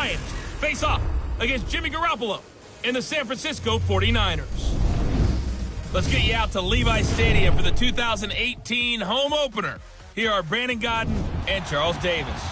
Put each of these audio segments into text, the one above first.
Lions face off against Jimmy Garoppolo and the San Francisco 49ers. Let's get you out to Levi's Stadium for the 2018 home opener. Here are Brandon Gaudin and Charles Davis.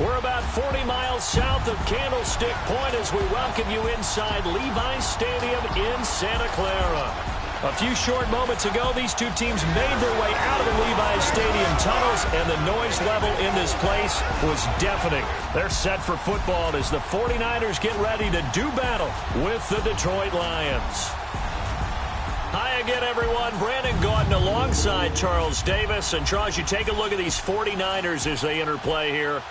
We're about 40 miles south of Candlestick Point as we welcome you inside Levi's Stadium in Santa Clara. A few short moments ago, these two teams made their way out of the Levi's Stadium tunnels, and the noise level in this place was deafening. They're set for football as the 49ers get ready to do battle with the Detroit Lions. Hi again, everyone. Brandon Gaudin alongside Charles Davis. And Charles, you take a look at these 49ers as they enter play here.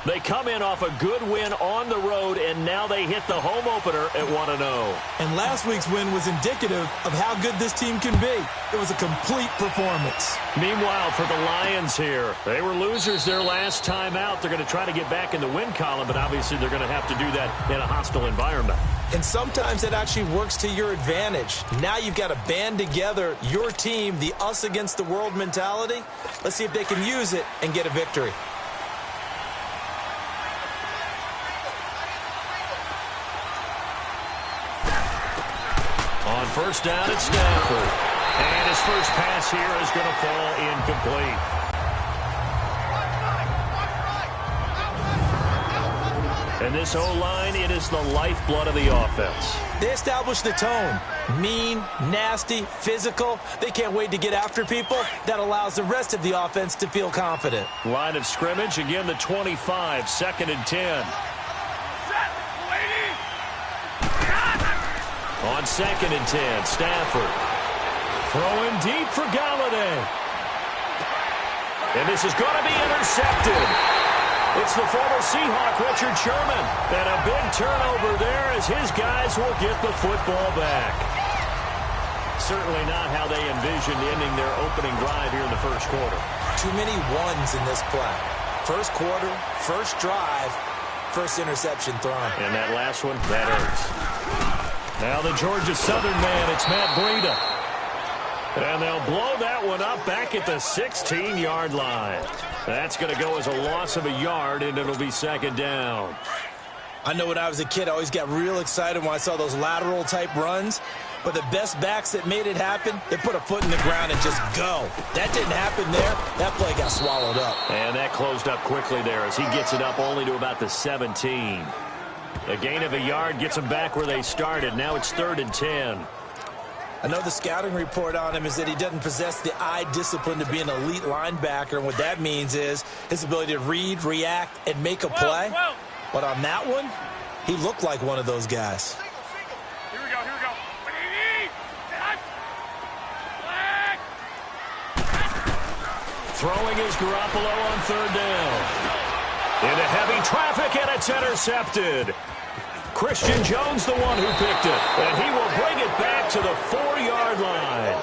They come in off a good win on the road, and now they hit the home opener at 1-0. And last week's win was indicative of how good this team can be. It was a complete performance. Meanwhile, for the Lions here, they were losers their last time out. They're going to try to get back in the win column, but obviously they're going to have to do that in a hostile environment. And sometimes it actually works to your advantage. Now you've got to band together your team, the us against the world mentality. Let's see if they can use it and get a victory. On first down, it's Stafford. And his first pass here is going to fall incomplete. And this O-line, it is the lifeblood of the offense. They establish the tone. Mean, nasty, physical. They can't wait to get after people. That allows the rest of the offense to feel confident. Line of scrimmage, again the 25, 2nd and 10. On 2nd and 10, Stafford. Throwing deep for Galladay. And this is going to be intercepted. It's the former Seahawk, Richard Sherman. And a big turnover there as his guys will get the football back. Certainly not how they envisioned ending their opening drive here in the first quarter. Too many ones in this play. First quarter, first drive, first interception thrown. And that last one, that hurts. Now the Georgia Southern man, it's Matt Breida. And they'll blow that one up back at the 16-yard line. That's going to go as a loss of a yard, and it'll be 2nd down. I know when I was a kid, I always got real excited when I saw those lateral-type runs. But the best backs that made it happen, they put a foot in the ground and just go. That didn't happen there. That play got swallowed up. And that closed up quickly there as he gets it up only to about the 17. A gain of a yard gets them back where they started. Now it's 3rd and 10. I know the scouting report on him is that he doesn't possess the eye discipline to be an elite linebacker. And what that means is his ability to read, react, and make a play. But on that one, he looked like one of those guys. Here we go, here we go. Throwing is Garoppolo on 3rd down. Into heavy traffic, and it's intercepted. Christian Jones, the one who picked it. And he will bring it back to the 4-yard line.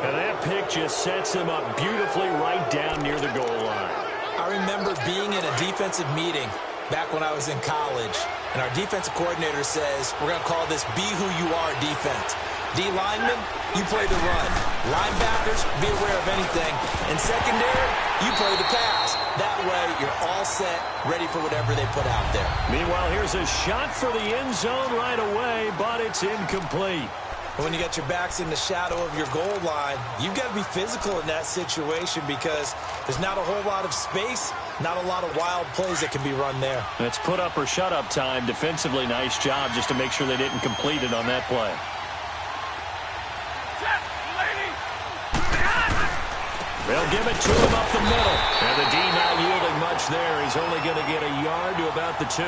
And that pick just sets him up beautifully right down near the goal line. I remember being in a defensive meeting back when I was in college, and our defensive coordinator says, we're going to call this Be Who You Are defense. D linemen, you play the run. Linebackers, be aware of anything. And secondary, you play the pass. That way, you're all set, ready for whatever they put out there. Meanwhile, here's a shot for the end zone right away, but it's incomplete. When you got your backs in the shadow of your goal line, you've got to be physical in that situation because there's not a whole lot of space, not a lot of wild plays that can be run there. It's put up or shut up time. Defensively, nice job just to make sure they didn't complete it on that play. They'll give it to him up the middle. And the D not yielding much there. He's only going to get a yard to about the 2.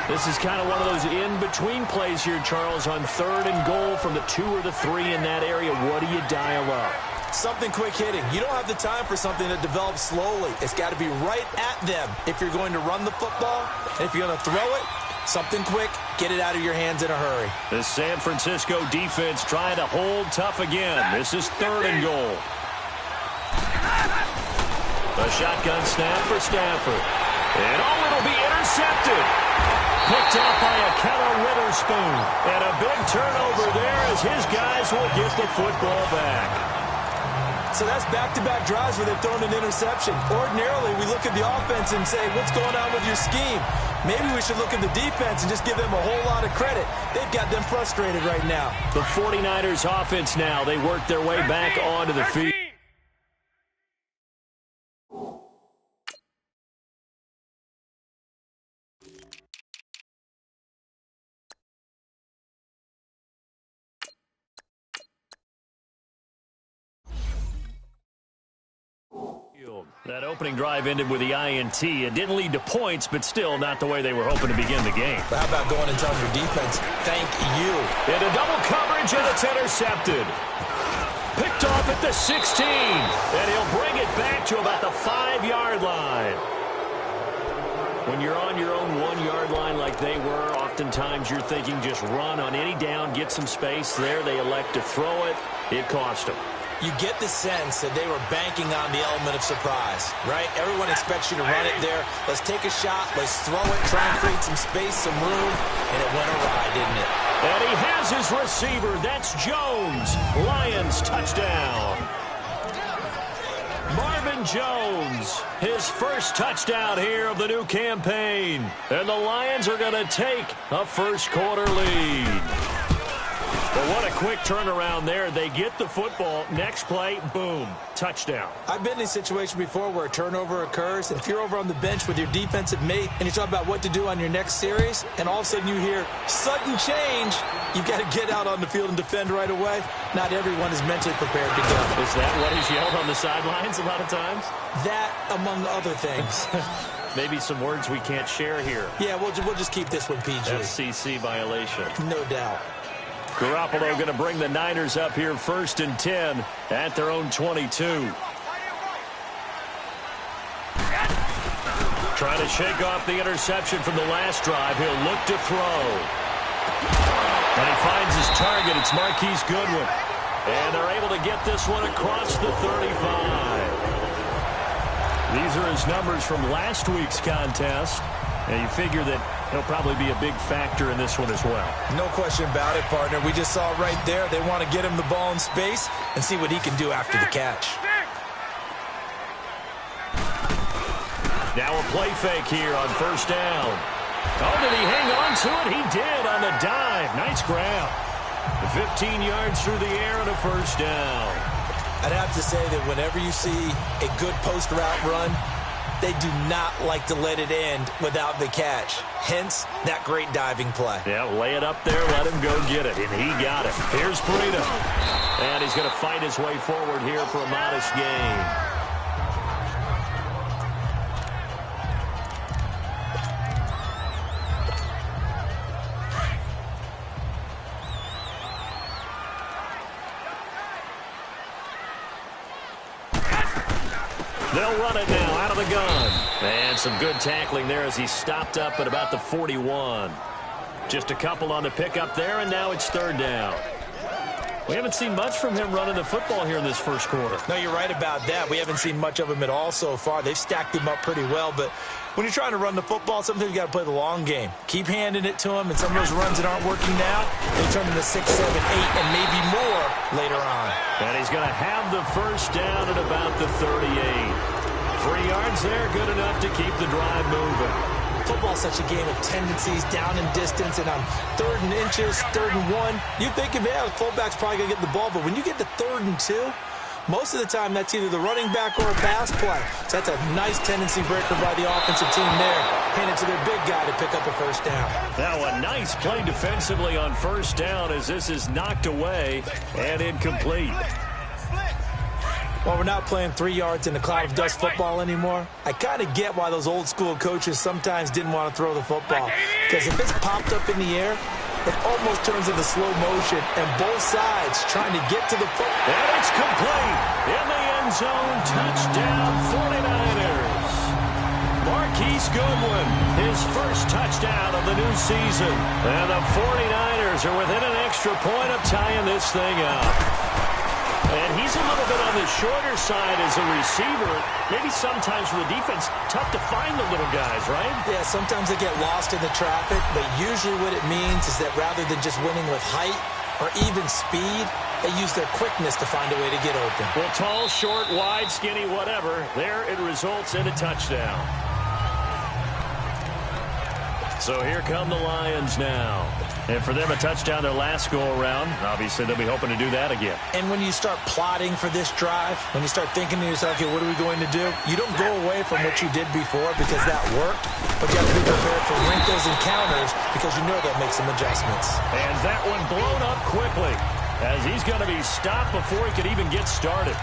This is kind of one of those in-between plays here, Charles, on 3rd and goal from the 2 or the 3 in that area. What do you dial up? Something quick hitting. You don't have the time for something that develops slowly. It's got to be right at them if you're going to run the football. And if you're going to throw it, something quick, get it out of your hands in a hurry. The San Francisco defense trying to hold tough again. This is 3rd and goal. A shotgun snap for Stafford. And it'll be intercepted. Picked out by Ahkello Witherspoon. And a big turnover there as his guys will get the football back. so that's back-to-back drives where they've thrown an interception. Ordinarily, we look at the offense and say, what's going on with your scheme? Maybe we should look at the defense and just give them a whole lot of credit. They've got them frustrated right now. The 49ers offense now. They work their way back onto the field. That opening drive ended with the INT. It didn't lead to points, but still not the way they were hoping to begin the game. But how about going and telling your defense, thank you? Into double coverage, and it's intercepted. Picked off at the 16, and he'll bring it back to about the 5-yard line. When you're on your own 1-yard line like they were, oftentimes you're thinking just run on any down, get some space. There they elect to throw it. It cost them. You get the sense that they were banking on the element of surprise, right? Everyone expects you to run it there. Let's take a shot. Let's throw it, try and create some space, some room, and it went awry, didn't it? And he has his receiver. That's Jones. Lions touchdown. Marvin Jones, his first touchdown here of the new campaign. And the Lions are going to take a first-quarter lead. But what a quick turnaround there. They get the football. Next play, boom, touchdown. I've been in a situation before where a turnover occurs, and if you're over on the bench with your defensive mate and you talk about what to do on your next series, and all of a sudden you hear sudden change, you've got to get out on the field and defend right away. Not everyone is mentally prepared to go. Is that what is yelled on the sidelines a lot of times? That, among other things. Maybe some words we can't share here. Yeah, we'll just keep this one PG. FCC violation. No doubt. Garoppolo going to bring the Niners up here 1st and 10 at their own 22. Trying to shake off the interception from the last drive. He'll look to throw. And he finds his target. It's Marquise Goodwin. And they're able to get this one across the 35. These are his numbers from last week's contest. And you figure that he'll probably be a big factor in this one as well. No question about it, partner. We just saw it right there. They want to get him the ball in space and see what he can do after the catch. Now a play fake here on 1st down. Oh, did he hang on to it? He did on the dive. Nice grab. 15 yards through the air and a 1st down. I'd have to say that whenever you see a good post route run, they do not like to let it end without the catch. Hence, that great diving play. Yeah, lay it up there, let him go get it, and he got it. Here's Burrito. And he's going to fight his way forward here for a modest gain. They'll run it now out of the gun. And some good tackling there as he stopped up at about the 41. Just a couple on the pickup there, and now it's 3rd down. We haven't seen much from him running the football here in this first quarter. No, you're right about that. We haven't seen much of him at all so far. They've stacked him up pretty well, but when you're trying to run the football, sometimes you got to play the long game. Keep handing it to him, and some of those runs that aren't working now, they turn into 6, 7, 8, and maybe more later on. And he's going to have the 1st down at about the 38. 3 yards there, good enough to keep the drive moving. Football's such a game of tendencies, down and distance, and on 3rd and inches, 3rd and 1, you think, yeah, the fullback's probably going to get the ball, but when you get to 3rd and 2, most of the time that's either the running back or a pass play. So that's a nice tendency breaker by the offensive team there. Hand it to their big guy to pick up a 1st down. Now a nice play defensively on 1st down as this is knocked away and incomplete. Well, we're not playing 3 yards in a cloud of dust football anymore. I kind of get why those old school coaches sometimes didn't want to throw the football. Because if it's popped up in the air, it almost turns into slow motion, and both sides trying to get to the football. And it's complete. In the end zone, touchdown 49ers. Marquise Goodwin, his first touchdown of the new season. And the 49ers are within an extra point of tying this thing up. And he's a little bit on the shorter side as a receiver. Maybe sometimes for the defense, tough to find the little guys, right? Yeah, sometimes they get lost in the traffic, but usually what it means is that rather than just winning with height or even speed, They use their quickness to find a way to get open. Well, tall, short, wide, skinny, whatever. There it results in a touchdown. So here come the Lions now. And for them, a touchdown their last go-around. Obviously, they'll be hoping to do that again. And when you start plotting for this drive, when you start thinking to yourself, okay, what are we going to do? You don't go away from what you did before because that worked, but you have to be prepared for wrinkles and counters because you know they'll make some adjustments. And that one blown up quickly as he's going to be stopped before he could even get started.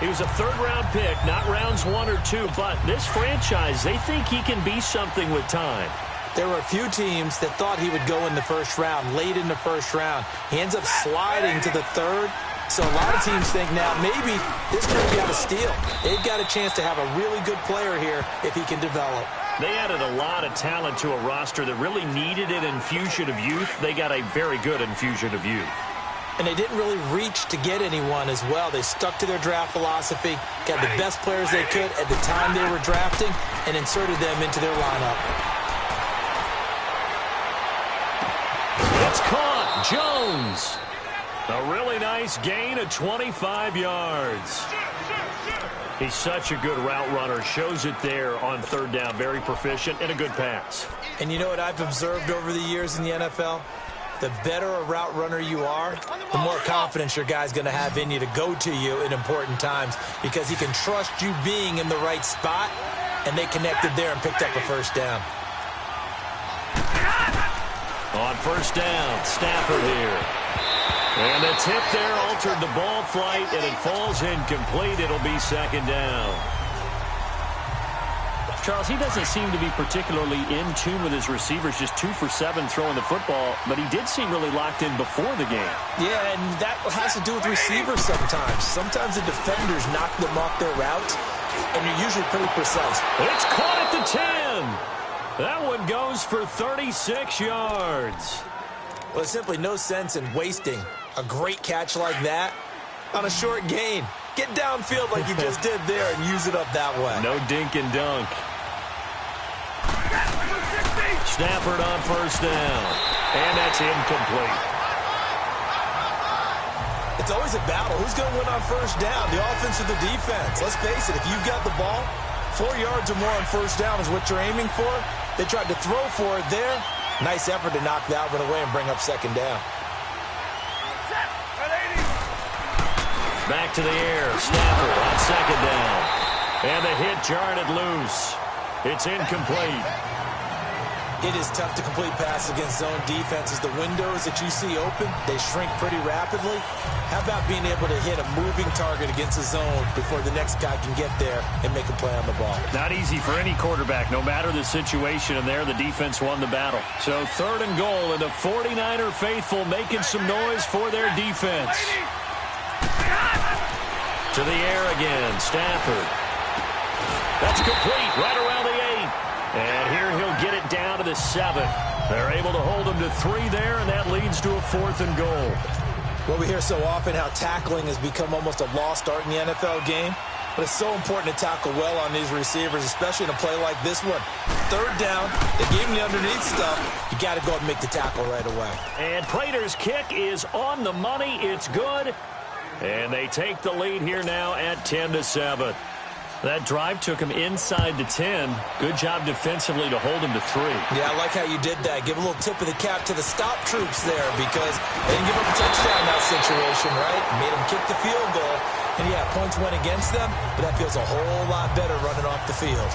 He was a third-round pick, not rounds 1 or 2, but this franchise, they think he can be something with time. There were a few teams that thought he would go in the first round, late in the first round. He ends up sliding to the third. So a lot of teams think now maybe this could be out of steal. They've got a chance to have a really good player here if he can develop. They added a lot of talent to a roster that really needed an infusion of youth. They got a very good infusion of youth. And they didn't really reach to get anyone as well. They stuck to their draft philosophy, got the best players they could at the time they were drafting, and inserted them into their lineup. It's caught. Jones. A really nice gain of 25 yards. He's such a good route runner. Shows it there on third down. Very proficient and a good pass. And you know what I've observed over the years in the NFL? The better a route runner you are, the more confidence your guy's going to have in you to go to you in important times because he can trust you being in the right spot, and they connected there and picked up a first down. On first down, Stafford here. And the tip there altered the ball flight, and it falls incomplete. It'll be second down. Charles, he doesn't seem to be particularly in tune with his receivers, just 2 for 7 throwing the football, but he did seem really locked in before the game. Yeah, and that has to do with receivers sometimes. Sometimes the defenders knock them off their route, and you're usually pretty precise. It's caught at the 10. That one goes for 36 yards. Well, there's simply no sense in wasting a great catch like that on a short gain. Get downfield like you just did there and use it up that way. No dink and dunk. Stafford on first down. And that's incomplete. It's always a battle. Who's going to win on first down, the offense or the defense? Let's face it, if you've got the ball, 4 yards or more on first down is what you're aiming for. They tried to throw for it there. Nice effort to knock that one away and bring up second down. Back to the air. Stafford on second down. And the hit jarred it loose. It's incomplete. It is tough to complete pass against zone defenses. The windows that you see open, they shrink pretty rapidly. How about being able to hit a moving target against a zone before the next guy can get there and make a play on the ball? Not easy for any quarterback, no matter the situation, and there the defense won the battle. So third and goal, and the 49er faithful making some noise for their defense. To the air again, Stafford. That's complete, right around the 8. And here he'll get it down to the 7. They're able to hold him to 3 there, and that leads to a 4th and goal. Well, we hear so often how tackling has become almost a lost art in the NFL game. But it's so important to tackle well on these receivers, especially in a play like this one. Third down, they gave him the underneath stuff. You got to go and make the tackle right away. And Prater's kick is on the money. It's good. And they take the lead here now at 10-7. That drive took him inside the 10. Good job defensively to hold him to 3. Yeah, I like how you did that. Give a little tip of the cap to the stop troops there because they didn't give up a touchdown in that situation, right? Made them kick the field goal. And, yeah, points went against them, but that feels a whole lot better running off the field.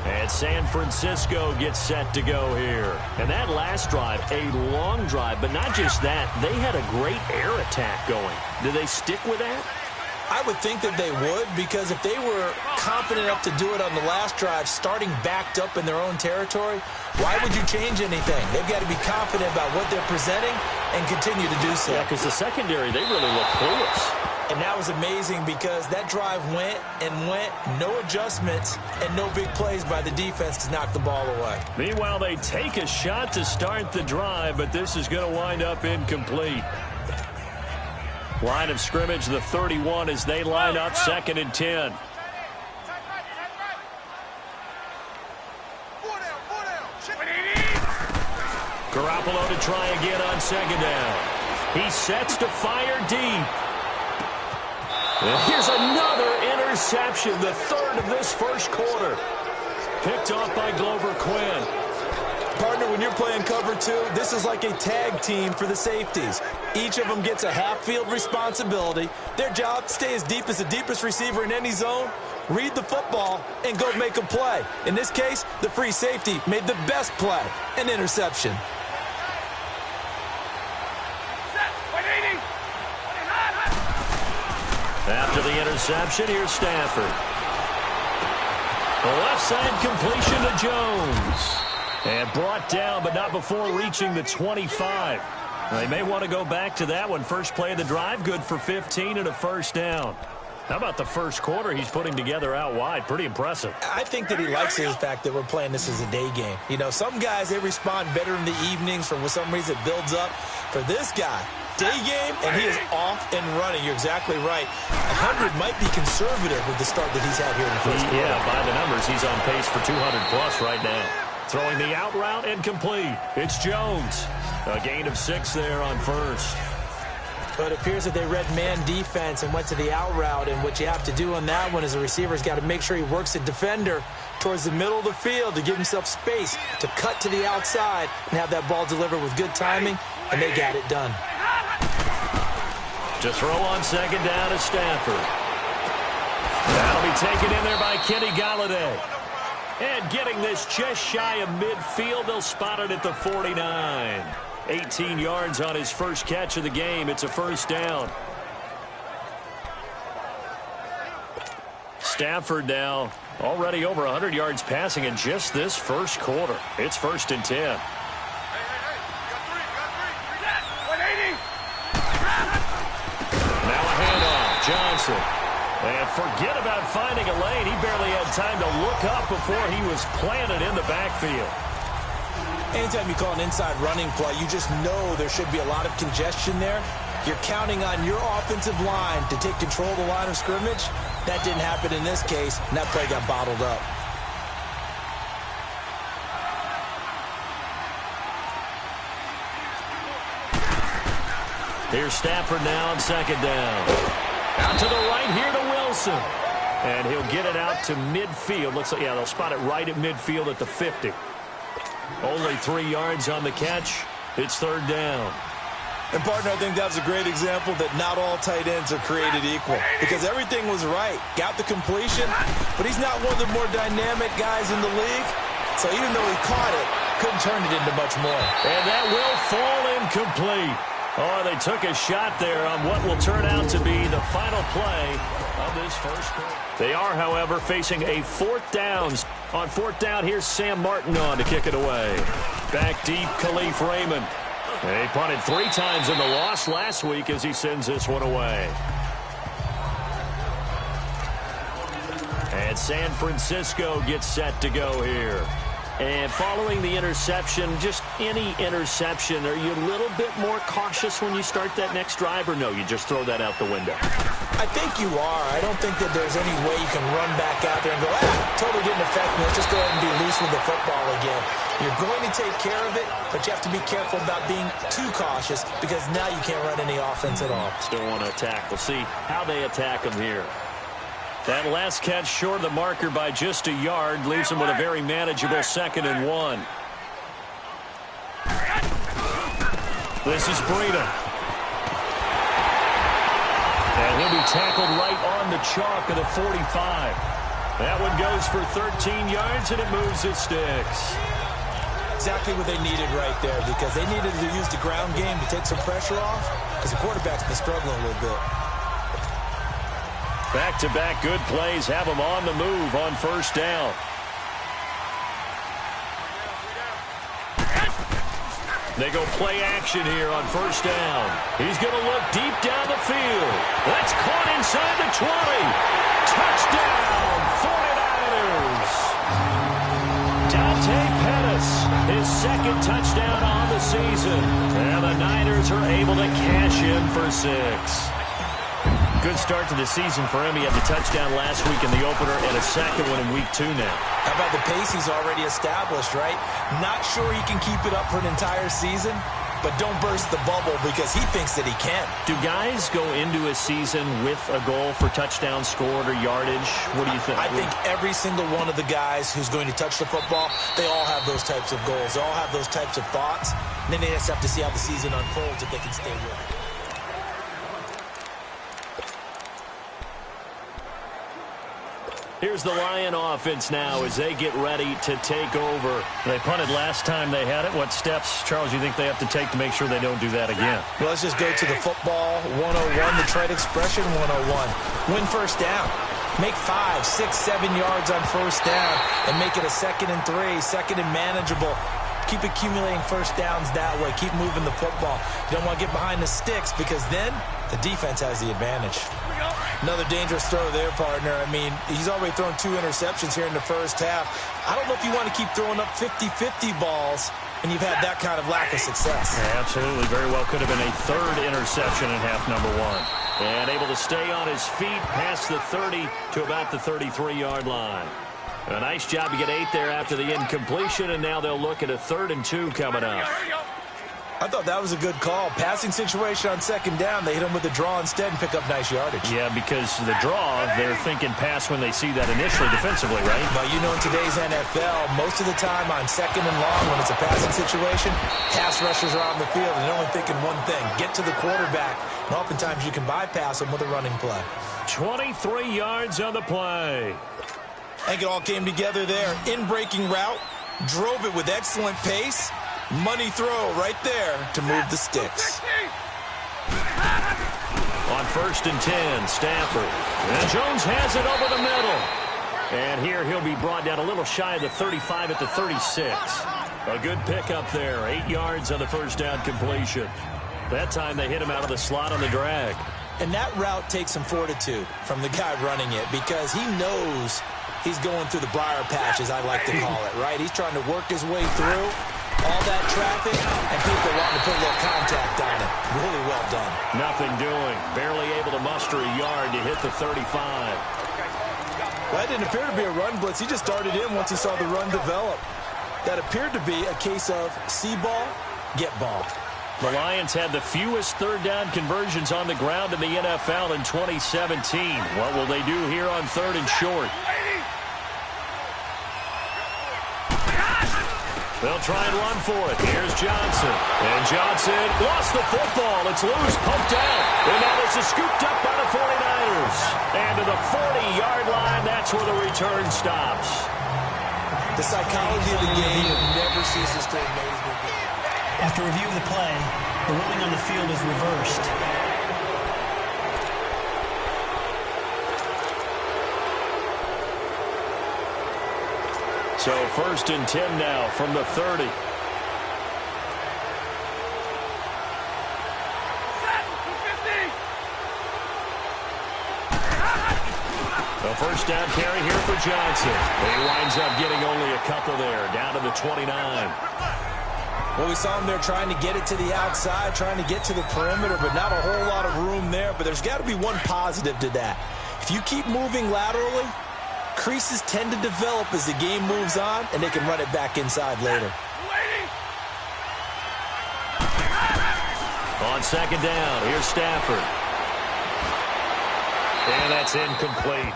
And San Francisco gets set to go here. And that last drive, a long drive, but not just that. They had a great air attack going. Do they stick with that? I would think that they would, because if they were confident enough to do it on the last drive, starting backed up in their own territory, why would you change anything? They've got to be confident about what they're presenting and continue to do so. Yeah, because the secondary, they really look clueless. And that was amazing because that drive went and went, no adjustments, and no big plays by the defense to knock the ball away. Meanwhile, they take a shot to start the drive, but this is going to wind up incomplete. Line of scrimmage, the 31, as they line up 2nd and 10. Garoppolo to try again on 2nd down. He sets to fire deep. And here's another interception, the third of this first quarter. Picked off by Glover Quinn. Partner, when you're playing cover two, this is like a tag team for the safeties. Each of them gets a half-field responsibility. Their job, stay as deep as the deepest receiver in any zone, read the football, and go make a play. In this case, the free safety made the best play, an interception. After the interception, here's Stafford. The left side completion to Jones. And brought down, but not before reaching the 25. They may want to go back to that one. First play of the drive, good for 15 and a first down. How about the first quarter he's putting together out wide? Pretty impressive. I think that he likes the fact that we're playing this as a day game. You know, some guys, they respond better in the evenings. For some reason, it builds up. For this guy, day game, and he is off and running. You're exactly right. 100 might be conservative with the start that he's had here in the first quarter. Yeah, by the numbers, he's on pace for 200-plus right now. Throwing the out route and complete. It's Jones. A gain of 6 there on first. But it appears that they read man defense and went to the out route, and what you have to do on that one is the receiver's got to make sure he works the defender towards the middle of the field to give himself space to cut to the outside and have that ball delivered with good timing, and they got it done. To throw on second down is Stafford. That'll be taken in there by Kenny Golladay. And getting this just shy of midfield, they'll spot it at the 49. 18 yards on his first catch of the game. It's a first down. Stafford now already over 100 yards passing in just this first quarter. It's 1st and 10. Now a handoff. Johnson. And forget about finding a lane. He barely had time to look up before he was planted in the backfield. Anytime you call an inside running play, you just know there should be a lot of congestion there. You're counting on your offensive line to take control of the line of scrimmage. That didn't happen in this case, and that play got bottled up. Here's Stafford now on second down. Out to the right here to Wilson. And he'll get it out to midfield. Looks like, yeah, they'll spot it right at midfield at the 50. Only 3 yards on the catch. It's third down. And, partner, I think that was a great example that not all tight ends are created equal. Because everything was right. Got the completion, but he's not one of the more dynamic guys in the league. So even though he caught it, couldn't turn it into much more. And that will fall incomplete. Oh, they took a shot there on what will turn out to be the final play of this first quarter. They are, however, facing a fourth down. On fourth down, here's Sam Martin on to kick it away. Back deep, Khalif Raymond. He punted 3 times in the loss last week as he sends this one away. And San Francisco gets set to go here. And following the interception, just any interception, are you a little bit more cautious when you start that next drive, or no, you just throw that out the window? I think you are. I don't think that there's any way you can run back out there and go, totally didn't affect me. Let's just go ahead and be loose with the football again. You're going to take care of it, but you have to be careful about being too cautious because now you can't run any offense at all. Still want to attack. We'll see how they attack them here. That last catch short of the marker by just a yard leaves him with a very manageable 2nd and 1. This is Breida. And he'll be tackled right on the chalk of the 45. That one goes for 13 yards, and it moves its sticks. Exactly what they needed right there because they needed to use the ground game to take some pressure off because the quarterback's been struggling a little bit. Back-to-back good plays have him on the move on first down. They go play action here on first down. He's going to look deep down the field. That's caught inside the 20. Touchdown, 49ers. Dante Pettis, his 2nd touchdown on the season. And the Niners are able to cash in for 6. Good start to the season for him. He had the touchdown last week in the opener and a second one in week 2 now. How about the pace he's already established, right? Not sure he can keep it up for an entire season, but don't burst the bubble because he thinks that he can. Do guys go into a season with a goal for touchdown scored or yardage? What do you think? I think every single one of the guys who's going to touch the football, they all have those types of goals. They all have those types of thoughts. And then they just have to see how the season unfolds if they can stay with it. Here's the Lion offense now as they get ready to take over. They punted last time they had it. What steps, Charles, you think they have to take to make sure they don't do that again? Well, let's just go to the football 101, the trade expression 101. Win first down. Make 5, 6, 7 yards on first down and make it a 2nd and 3, 2nd and manageable. Keep accumulating first downs that way. Keep moving the football. You don't want to get behind the sticks because then the defense has the advantage. Another dangerous throw there, partner. I mean, he's already thrown 2 interceptions here in the first half. I don't know if you want to keep throwing up 50-50 balls when you've had that kind of lack of success. Yeah, absolutely. Very well could have been a 3rd interception in half number 1. And able to stay on his feet past the 30 to about the 33-yard line. A nice job to get 8 there after the incompletion, and now they'll look at a 3rd and 2 coming up. I thought that was a good call. Passing situation on 2nd down. They hit him with a draw instead and pick up nice yardage. Yeah, because the draw, they're thinking pass when they see that initially defensively, right? Well, you know, in today's NFL, most of the time on 2nd and long, when it's a passing situation, pass rushers are on the field, and they're only thinking one thing, get to the quarterback. And oftentimes you can bypass them with a running play. 23 yards on the play. I think it all came together there. In-breaking route, drove it with excellent pace. Money throw right there to move the sticks. On 1st and 10, Stafford. And Jones has it over the middle. And here he'll be brought down a little shy of the 35 at the 36. A good pickup there. 8 yards on the first down completion. That time they hit him out of the slot on the drag. And that route takes some fortitude from the guy running it because he knows he's going through the briar patch, as I like to call it, right? He's trying to work his way through all that traffic, and people wanting to put a little contact on it. Really well done. Nothing doing. Barely able to muster a yard to hit the 35. Well, that didn't appear to be a run blitz. He just started in once he saw the run develop. That appeared to be a case of see ball, get ball. The Lions had the fewest 3rd down conversions on the ground in the NFL in 2017. What will they do here on 3rd and short? They'll try and run for it. Here's Johnson. And Johnson lost the football. It's loose, poked out. And now this is scooped up by the 49ers. And to the 40-yard line, that's where the return stops. The psychology of the game never ceases to amaze me. After review of the play, the ruling on the field is reversed. So 1st and 10 now from the 30. The first down carry here for Johnson. He winds up getting only a couple there, down to the 29. Well, we saw him there trying to get it to the outside, trying to get to the perimeter, but not a whole lot of room there. But there's got to be one positive to that. If you keep moving laterally, creases tend to develop as the game moves on, and they can run it back inside later. On 2nd down, here's Stafford. And that's incomplete.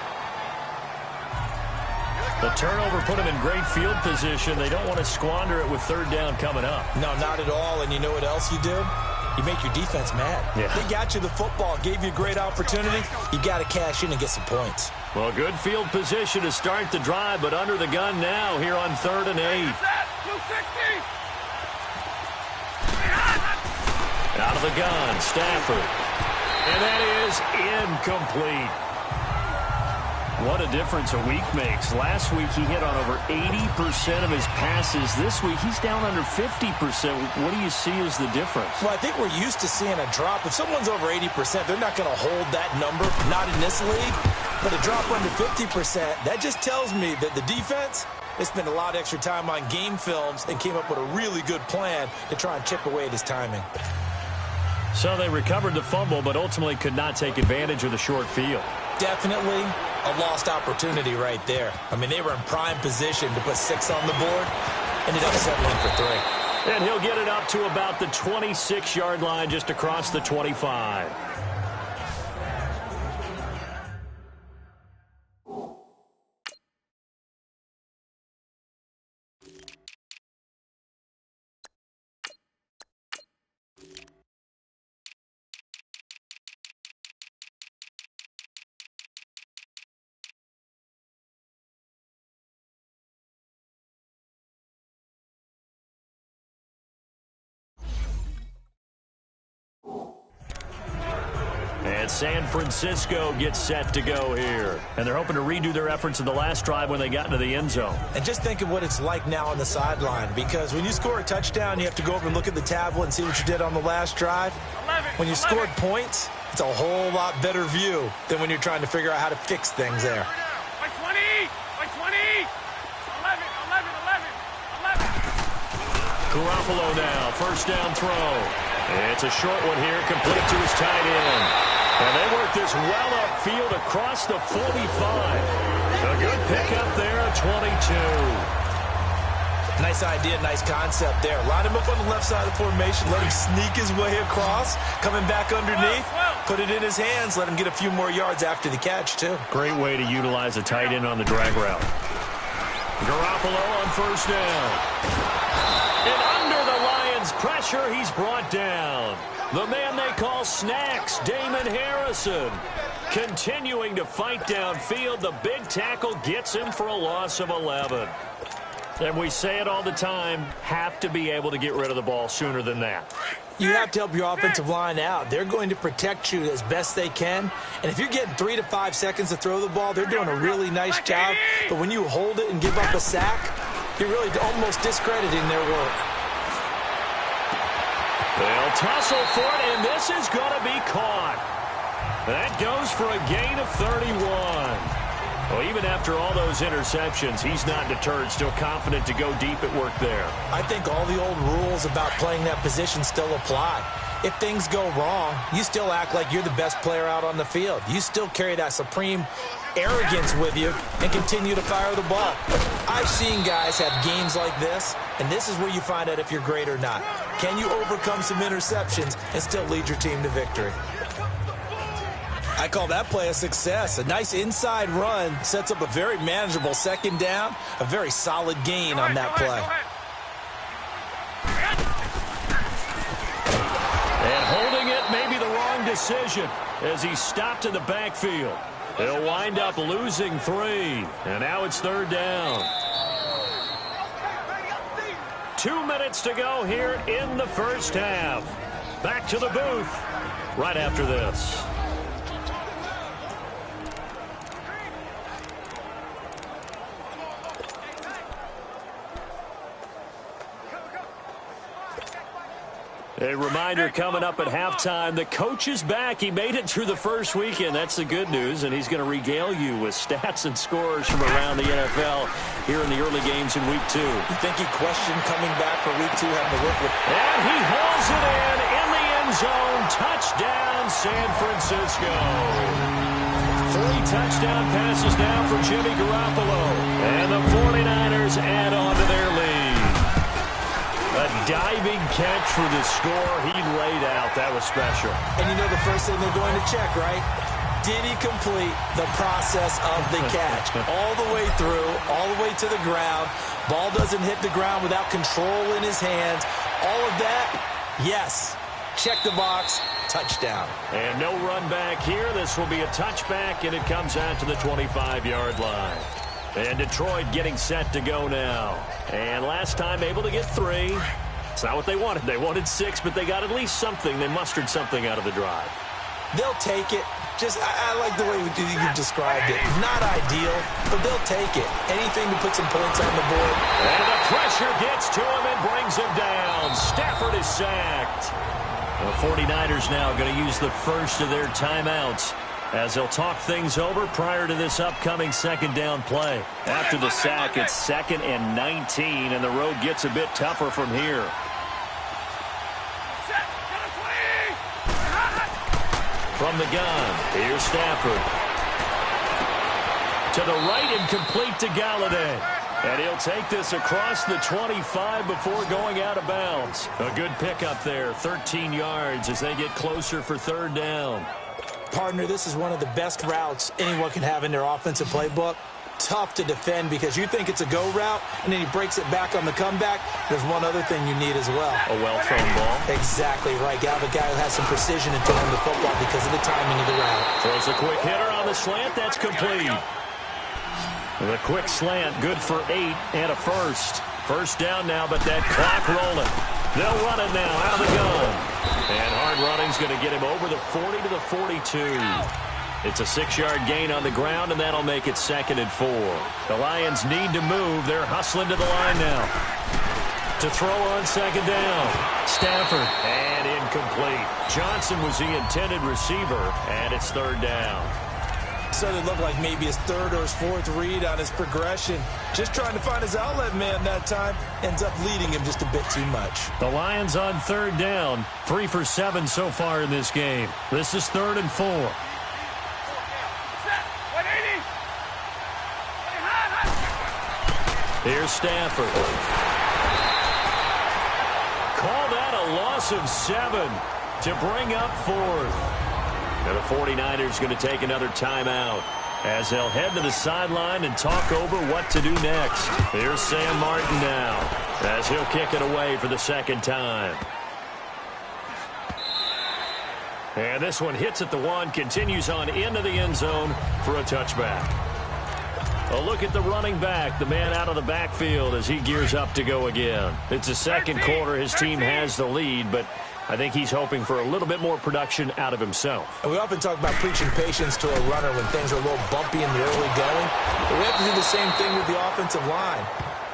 The turnover put him in great field position. They don't want to squander it with 3rd down coming up. No, not at all. And you know what else you do? You make your defense mad. Yeah. They got you the football, gave you a great opportunity. You got to cash in and get some points. Well, good field position to start the drive, but under the gun now here on 3rd and 8. Out of the gun, Stafford. And that is incomplete. What a difference a week makes. Last week he hit on over 80% of his passes. This week he's down under 50%. What do you see as the difference? Well, I think we're used to seeing a drop. If someone's over 80%, they're not going to hold that number, not in this league. But a drop under 50%, that just tells me that the defense, they spent a lot of extra time on game films and came up with a really good plan to try and chip away at his timing. So they recovered the fumble, but ultimately could not take advantage of the short field. Definitely a lost opportunity right there. I mean, they were in prime position to put 6 on the board. Ended up settling for 3. And he'll get it up to about the 26-yard line, just across the 25. And San Francisco gets set to go here. And they're hoping to redo their efforts in the last drive when they got into the end zone. And just think of what it's like now on the sideline, because when you score a touchdown, you have to go over and look at the tablet and see what you did on the last drive. When you scored points, it's a whole lot better view than when you're trying to figure out how to fix things there. By 20! By 20! 11, 11, 11, 11. Garoppolo now, first down throw. It's a short one here, complete to his tight end. And they work this well upfield across the 45. A good pickup there at 22. Nice idea, nice concept there. Line him up on the left side of the formation, let him sneak his way across, coming back underneath, put it in his hands, let him get a few more yards after the catch, too. Great way to utilize a tight end on the drag route. Garoppolo on first down. And under the Lions' pressure, he's brought down. The man they call Snacks, Damon Harrison. Continuing to fight downfield, the big tackle gets him for a loss of 11. And we say it all the time, have to be able to get rid of the ball sooner than that. You have to help your offensive line out. They're going to protect you as best they can. And if you're getting 3 to 5 seconds to throw the ball, they're doing a really nice job. But when you hold it and give up a sack, you're really almost discrediting their work. They'll tussle for it, and this is going to be caught. That goes for a gain of 31. Well, even after all those interceptions, he's not deterred, still confident to go deep at work there. I think all the old rules about playing that position still apply. If things go wrong, you still act like you're the best player out on the field. You still carry that supreme arrogance with you and continue to fire the ball. I've seen guys have games like this, and this is where you find out if you're great or not. Can you overcome some interceptions and still lead your team to victory? I call that play a success. A nice inside run sets up a very manageable second down, a very solid gain on that play. And holding it may be the wrong decision as he stopped in the backfield. He'll wind up losing 3. And now it's third down. 2 minutes to go here in the first half. Back to the booth right after this. A reminder coming up at halftime, the coach is back. He made it through the first weekend. That's the good news, and he's going to regale you with stats and scores from around the NFL here in the early games in Week 2. You think he questioned coming back for Week 2, having to work with... And he hauls it in the end zone. Touchdown, San Francisco. 3 touchdown passes now for Jimmy Garoppolo. And the 49ers add on to their lead. A diving catch for the score he laid out. That was special. And you know the first thing they're going to check, right? Did he complete the process of the catch? All the way through, all the way to the ground. Ball doesn't hit the ground without control in his hands. All of that, yes. Check the box, touchdown. And no run back here. This will be a touchback, and it comes out to the 25-yard line. And Detroit getting set to go now. And last time able to get 3. It's not what they wanted. They wanted 6, but they got at least something. They mustered something out of the drive. They'll take it. Just, I like the way you described it. Not ideal, but they'll take it. Anything to put some points on the board. And the pressure gets to him and brings him down. Stafford is sacked. The 49ers now going to use the first of their timeouts as they'll talk things over prior to this upcoming second down play. After the sack, it's 2nd and 19, and the road gets a bit tougher from here. From the gun, here's Stafford. To the right and complete to Galladay. And he'll take this across the 25 before going out of bounds. A good pickup there, 13 yards as they get closer for third down. Partner, this is one of the best routes anyone can have in their offensive playbook. Tough to defend because you think it's a go route, and then he breaks it back on the comeback. There's one other thing you need as well. A well-thrown ball. Exactly right. Got a guy who has some precision in throwing the football because of the timing of the route. Throws a quick hitter on the slant. That's complete. The quick slant, good for 8 and a first. First down now, but that clock rolling. They'll run it now out of the gun. And hard running's going to get him over the 40 to the 42. It's a 6-yard gain on the ground, and that'll make it 2nd and 4. The Lions need to move. They're hustling to the line now. To throw on 2nd down. Stafford. And incomplete. Johnson was the intended receiver, and it's 3rd down. So it looked like maybe his 3rd or his 4th read on his progression. Just trying to find his outlet man that time. Ends up leading him just a bit too much. The Lions on 3rd down. 3 for 7 so far in this game. This is 3rd and 4. Here's Stafford. Call that a loss of 7 to bring up 4th. And the 49ers going to take another timeout as they'll head to the sideline and talk over what to do next. Here's Sam Martin now as he'll kick it away for the 2nd time. And this one hits at the 1, continues on into the end zone for a touchback. A look at the running back, the man out of the backfield as he gears up to go again. It's the second quarter. His team has the lead, but I think he's hoping for a little bit more production out of himself. And we often talk about preaching patience to a runner when things are a little bumpy in the early going. But we have to do the same thing with the offensive line.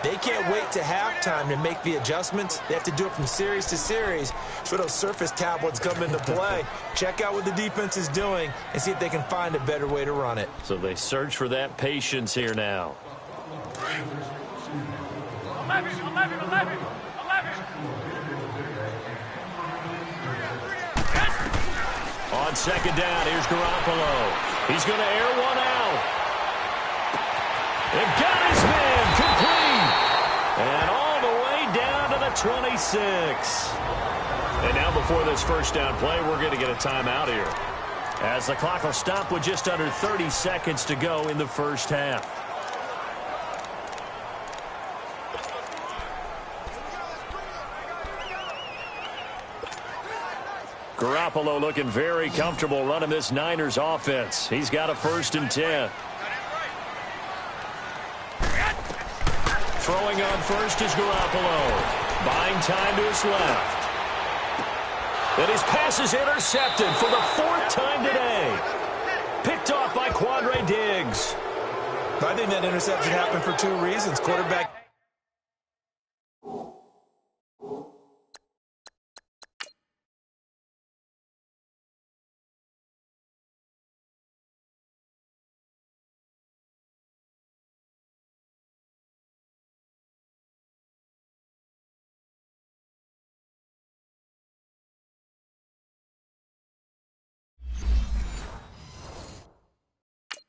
They can't wait to halftime to make the adjustments. They have to do it from series to series so those surface tablets come into play. Check out what the defense is doing and see if they can find a better way to run it. So they search for that patience here now. 11. On 2nd down, here's Garoppolo. He's going to air one out. And got his man complete. And all the way down to the 26. And now before this first down play, we're going to get a timeout here, as the clock will stop with just under 30 seconds to go in the first half. Garoppolo looking very comfortable running this Niners offense. He's got a 1st and 10. Throwing on first is Garoppolo. Buying time to his left. And his pass is intercepted for the 4th time today. Picked off by Quandre Diggs. I think that interception happened for 2 reasons. Quarterback.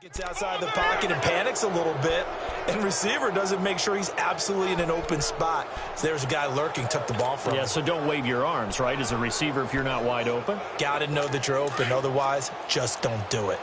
Gets outside the pocket and panics a little bit, and receiver doesn't make sure he's absolutely in an open spot. So there's a guy lurking, took the ball from him. Yeah, so don't wave your arms, right, as a receiver if you're not wide open. Got to know that you're open. Otherwise, just don't do it.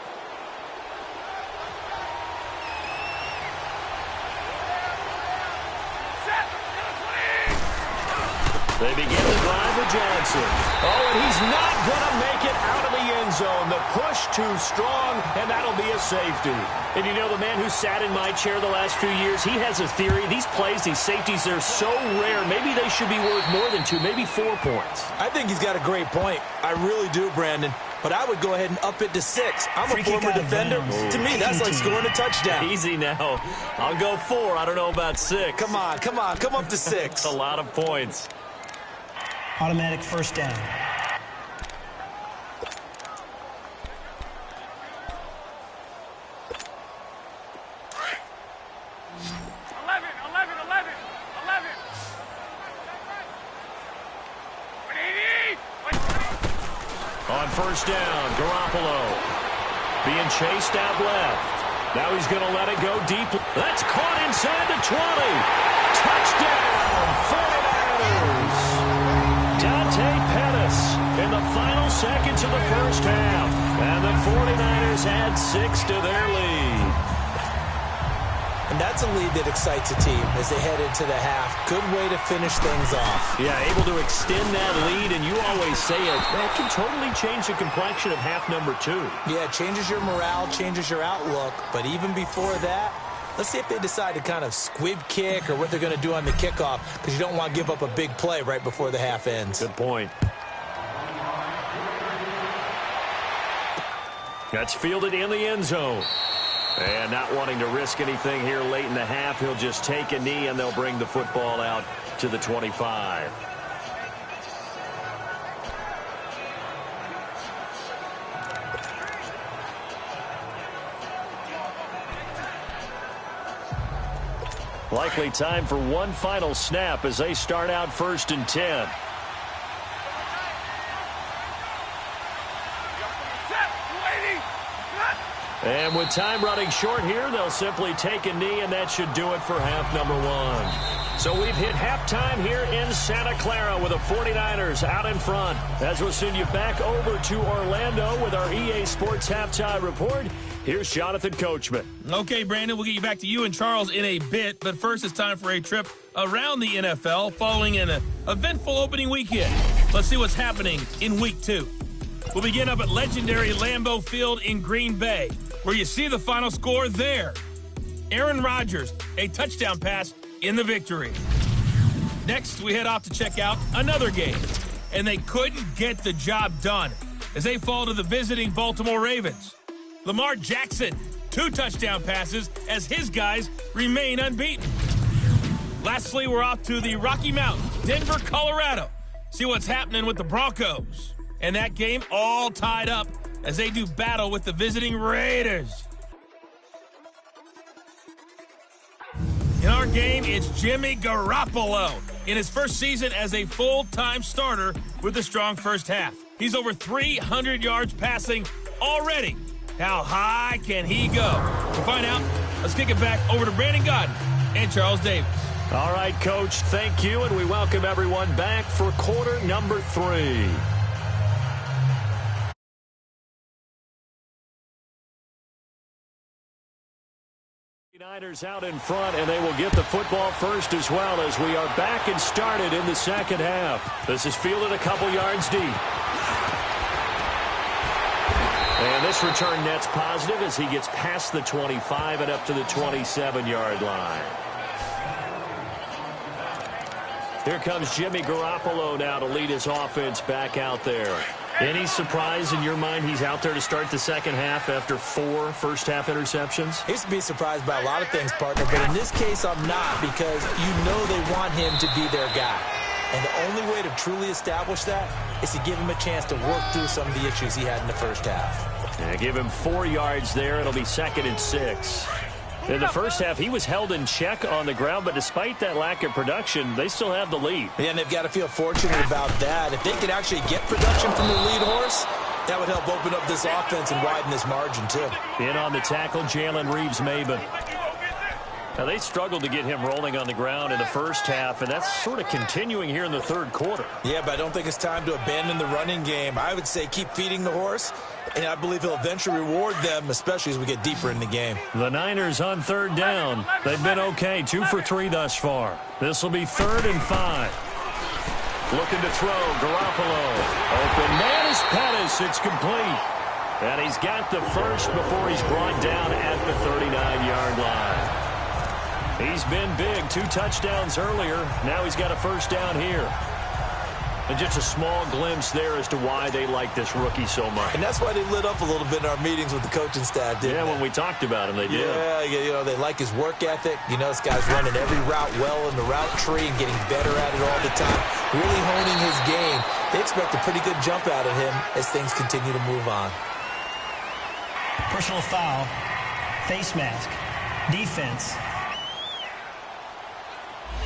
They begin to drive with Johnson. Oh, and he's not going to make it out of the end zone. The push too strong, and that'll be a safety. And you know, the man who sat in my chair the last few years, he has a theory. These plays, these safeties, they're so rare. Maybe they should be worth more than 2, maybe 4 points. I think he's got a great point. I really do, Brandon. But I would go ahead and up it to 6. I'm a former defender. To me, that's like scoring a touchdown. Easy now. I'll go 4. I don't know about 6. Come on. Come up to 6. A lot of points. Automatic 1st down. On 1st down, Garoppolo being chased out left. Now he's going to let it go deep. That's caught inside the 20. Touchdown, 49ers. Dante Pettis in the final seconds of the first half. And the 49ers add 6 to their lead. And that's a lead that excites a team as they head into the half. Good way to finish things off. Yeah, able to extend that lead, and you always say it, that can totally change the complexion of half number 2. Yeah, it changes your morale, changes your outlook. But even before that, let's see if they decide to kind of squib kick or what they're going to do on the kickoff, because you don't want to give up a big play right before the half ends. Good point. That's fielded in the end zone. And not wanting to risk anything here late in the half, he'll just take a knee, and they'll bring the football out to the 25. Likely time for one final snap as they start out 1st and 10. And with time running short here, they'll simply take a knee, and that should do it for half number 1. So we've hit halftime here in Santa Clara with the 49ers out in front. As we'll send you back over to Orlando with our EA Sports Halftime Report, here's Jonathan Coachman. Okay, Brandon, we'll get you back to you and Charles in a bit, but first it's time for a trip around the NFL following an eventful opening weekend. Let's see what's happening in Week 2. We'll begin up at legendary Lambeau Field in Green Bay, where you see the final score there. Aaron Rodgers, a touchdown pass in the victory. Next, we head off to check out another game, and they couldn't get the job done as they fall to the visiting Baltimore Ravens. Lamar Jackson, 2 touchdown passes as his guys remain unbeaten. Lastly, we're off to the Rocky Mountains, Denver, Colorado. See what's happening with the Broncos. And that game all tied up as they do battle with the visiting Raiders. In our game, it's Jimmy Garoppolo in his first season as a full-time starter with a strong first half. He's over 300 yards passing already. How high can he go? To find out, let's kick it back over to Brandon Gaudin and Charles Davis. All right, Coach, thank you, and we welcome everyone back for quarter number 3. Niners out in front, and they will get the football first as well as we are back and started in the second half. This is fielded a couple yards deep. And this return net's positive as he gets past the 25 and up to the 27-yard line. Here comes Jimmy Garoppolo now to lead his offense back out there. Any surprise in your mind he's out there to start the second half after 4 first-half interceptions? He used to be surprised by a lot of things, partner, but in this case I'm not, because you know they want him to be their guy. And the only way to truly establish that is to give him a chance to work through some of the issues he had in the first half. Yeah, give him 4 yards there. It'll be 2nd and 6. In the first half, he was held in check on the ground, but despite that lack of production, they still have the lead. Yeah, and they've got to feel fortunate about that. If they could actually get production from the lead horse, that would help open up this offense and widen this margin, too. In on the tackle, Jalen Reeves-Maybin. Now, they struggled to get him rolling on the ground in the first half, and that's sort of continuing here in the third quarter. Yeah, but I don't think it's time to abandon the running game. I would say keep feeding the horse, and I believe he'll eventually reward them, especially as we get deeper in the game. The Niners on 3rd down. They've been okay, 2 for 3 thus far. This will be 3rd and 5. Looking to throw, Garoppolo. Open man is Pettis. It's complete. And he's got the first before he's brought down at the 39-yard line. He's been big, 2 touchdowns earlier. Now he's got a first down here. And just a small glimpse there as to why they like this rookie so much. And that's why they lit up a little bit in our meetings with the coaching staff, didn't they? When we talked about him, they did. Yeah, you know, they like his work ethic. You know, this guy's running every route well in the route tree and getting better at it all the time, really honing his game. They expect a pretty good jump out of him as things continue to move on. Personal foul, face mask, defense.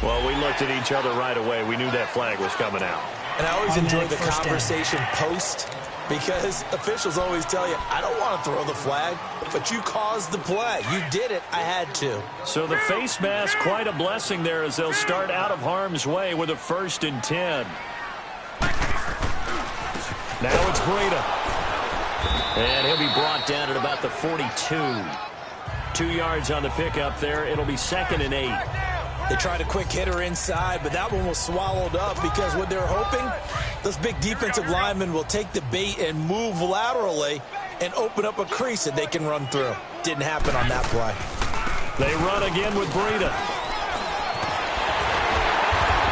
Well, we looked at each other right away. We knew that flag was coming out. And I always enjoy the first down. conversation post, because officials always tell you, I don't want to throw the flag, but you caused the play. You did it. I had to. So the face mask, quite a blessing there as they'll start out of harm's way with a 1st and 10. Now it's Breida. And he'll be brought down at about the 42. 2 yards on the pickup there. It'll be 2nd and 8. They tried a quick hitter inside, but that one was swallowed up because what they're hoping, those big defensive linemen will take the bait and move laterally and open up a crease that they can run through. Didn't happen on that play. They run again with Breida.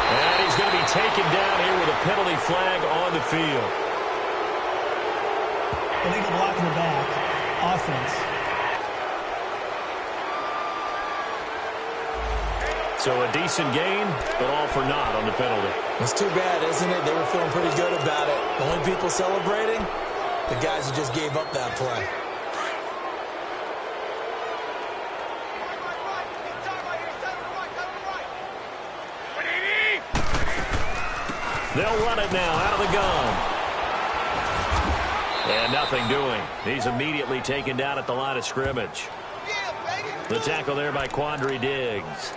And he's going to be taken down here with a penalty flag on the field. Illegal block in the back. Offense. So a decent gain, but all for naught on the penalty. It's too bad, isn't it? They were feeling pretty good about it. The only people celebrating, the guys who just gave up that play. They'll run it now out of the gun. And nothing doing. He's immediately taken down at the line of scrimmage. The tackle there by Quandre Diggs.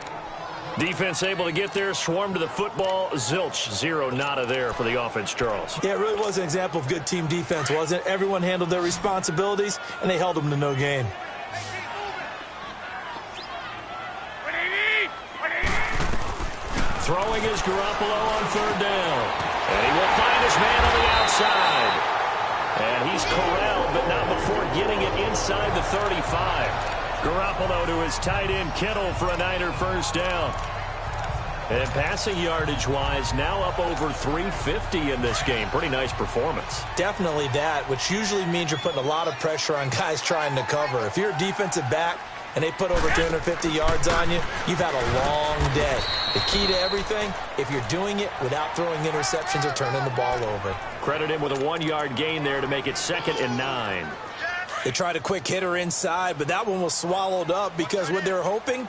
Defense able to get there, swarm to the football. Zilch, 0 nada there for the offense, Charles. Yeah, it really was an example of good team defense, wasn't it? Everyone handled their responsibilities, and they held them to no gain. Throwing is Garoppolo on 3rd down. And he will find his man on the outside. And he's corralled, but not before getting it inside the 35. Garoppolo to his tight end, Kittle, for a Niner 1st down. And passing yardage-wise, now up over 350 in this game. Pretty nice performance. Definitely that, which usually means you're putting a lot of pressure on guys trying to cover. If you're a defensive back and they put over 250 yards on you, you've had a long day. The key to everything, if you're doing it without throwing interceptions or turning the ball over. Credit him with a 1-yard gain there to make it 2nd and 9. They tried a quick hitter inside, but that one was swallowed up because what they're hoping,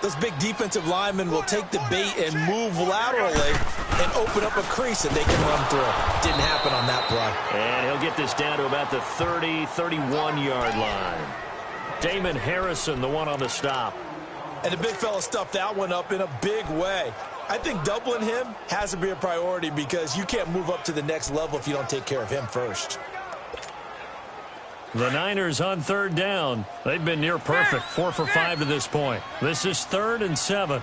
those big defensive linemen will take the bait and move laterally and open up a crease that they can run through. Didn't happen on that play. And he'll get this down to about the 30, 31-yard line. Damon Harrison, the one on the stop. And the big fella stuffed that one up in a big way. I think doubling him has to be a priority because you can't move up to the next level if you don't take care of him first. The Niners on 3rd down. They've been near perfect, 4 for 5 to this point. This is 3rd and 7.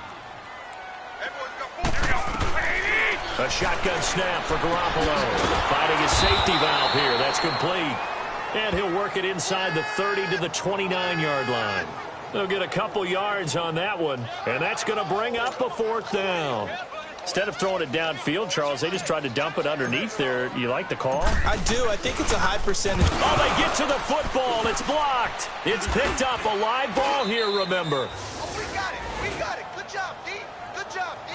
A shotgun snap for Garoppolo. Finding his safety valve here. That's complete. And he'll work it inside the 30 to the 29-yard line. They'll get a couple yards on that one, and that's going to bring up a 4th down. Instead of throwing it downfield, Charles, they just tried to dump it underneath there. You like the call? I do. I think it's a high percentage. Oh, they get to the football. It's blocked. It's picked up. A live ball here, remember. Oh, we got it. We got it. Good job, D. Good job, D.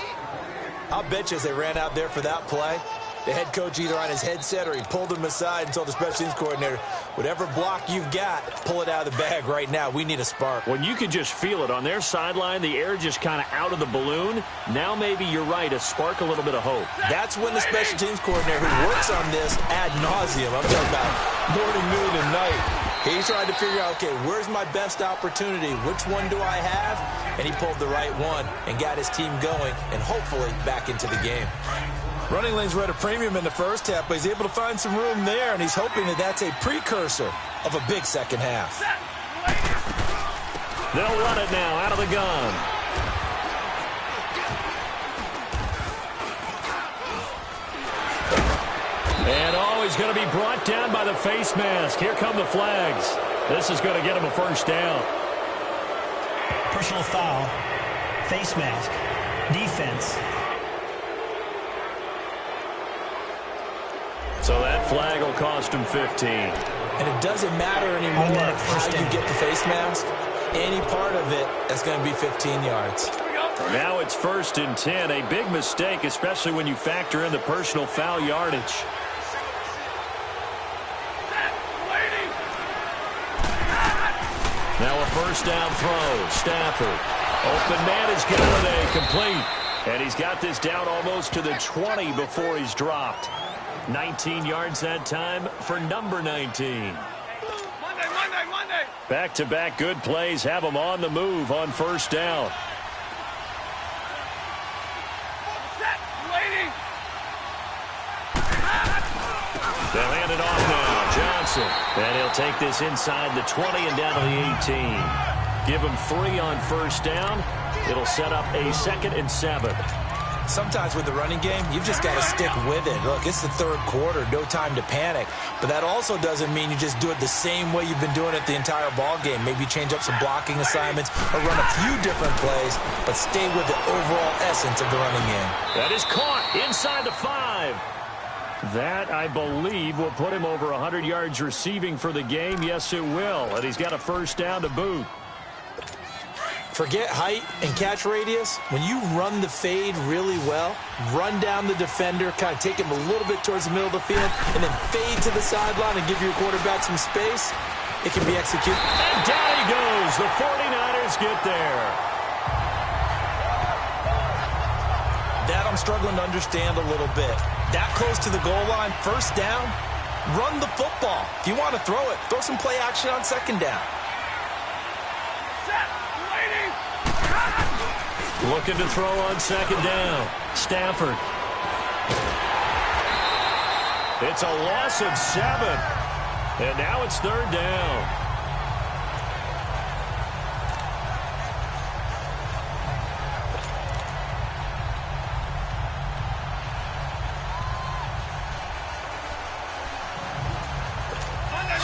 I'll bet you as they ran out there for that play, the head coach either on his headset or he pulled him aside and told the special teams coordinator, whatever block you've got, pull it out of the bag right now. We need a spark. When you could just feel it on their sideline, the air just kind of out of the balloon. Now maybe you're right, a spark, a little bit of hope. That's when the special teams coordinator who works on this ad nauseum, I'm talking about morning, noon, and night, he's trying to figure out, okay, where's my best opportunity? Which one do I have? And he pulled the right one and got his team going and hopefully back into the game. Running lanes were at a premium in the first half, but he's able to find some room there, and he's hoping that that's a precursor of a big second half. They'll run it now out of the gun. And he's going to be brought down by the face mask. Here come the flags. This is going to get him a 1st down. Personal foul. Face mask. Defense. So that flag will cost him 15. And it doesn't matter anymore how you get the face mask. Any part of it, that's going to be 15 yards. Now it's 1st and 10. A big mistake, especially when you factor in the personal foul yardage. Now a 1st down throw. Stafford. Open man is Galladay complete. And he's got this down almost to the 20 before he's dropped. 19 yards that time for number 19. Monday. Back-to-back good plays have him on the move on first down. Set, waiting. They'll hand it off now. Johnson. And he'll take this inside the 20 and down to the 18. Give him 3 on first down. It'll set up a 2nd and 7. Sometimes with the running game, you've just got to stick with it. Look, it's the third quarter, no time to panic. But that also doesn't mean you just do it the same way you've been doing it the entire ball game. Maybe change up some blocking assignments or run a few different plays, but stay with the overall essence of the running game. That is caught inside the 5. That, I believe, will put him over 100 yards receiving for the game. Yes, it will. And he's got a first down to boot. Forget height and catch radius. When you run the fade really well, run down the defender, kind of take him a little bit towards the middle of the field, and then fade to the sideline and give your quarterback some space, it can be executed. And down he goes. The 49ers get there. That I'm struggling to understand a little bit. That close to the goal line, first down, run the football. If you want to throw it, throw some play action on second down. Looking to throw on second down. Stafford. It's a loss of 7. And now it's third down.